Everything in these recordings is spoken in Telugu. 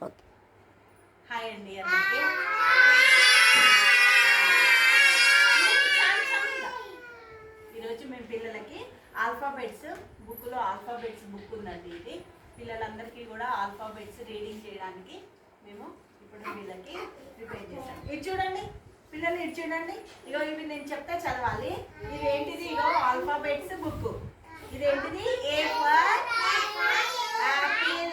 ఓకే. హాయ్ అండి అందరికీ. ఈరోజు మేము పిల్లలకి ఆల్ఫాబెట్స్ బుక్లో ఆల్ఫాబెట్స్ బుక్ ఉందండి. ఇది పిల్లలందరికీ కూడా ఆల్ఫాబెట్స్ రీడింగ్ చేయడానికి మేము ఇప్పుడు వీళ్ళకి ప్రిపేర్ చేశాం. ఇది చూడండి పిల్లలు, ఇది చూడండి. ఇగో ఇవి నేను చెప్తే చదవాలి. ఇది ఏంటిది? ఇగో ఆల్ఫాబెట్స్ బుక్. ఇదేంటిది? A for apple,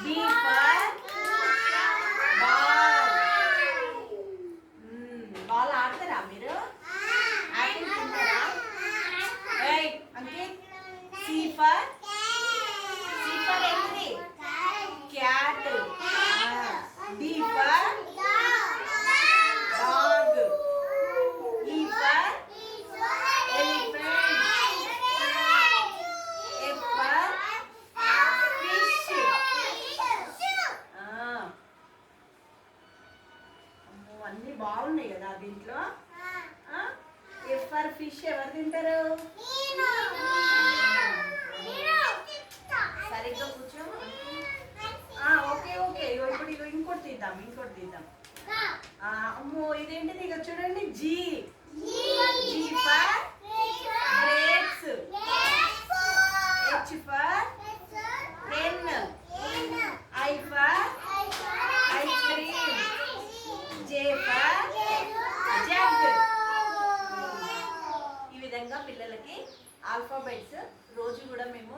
B for ball. Ball ఆడతారా మీరు? యాపిల్ తింటారా? ఏయ్ అంకిత్. సి ఫర్ ఏంటిది? Cat. D for dog. E for elephant. F for fish. అమ్మో అన్నీ బాగున్నాయి కదా దీంట్లో. ఎఫ్ ఫర్ ఫిష్ ఎవరు తింటారు? సరిగ్గా కూర్చో. Okay okay. ఇప్పుడు ఇంకోటి తీద్దాం. అమ్మో ఇదేంటిది? ఇక చూడండి. G for grapes. H for pen. I for ice cream. J for jug. ఈ విధంగా పిల్లలకి ఆల్ఫాబెట్స్ రోజు కూడా మేము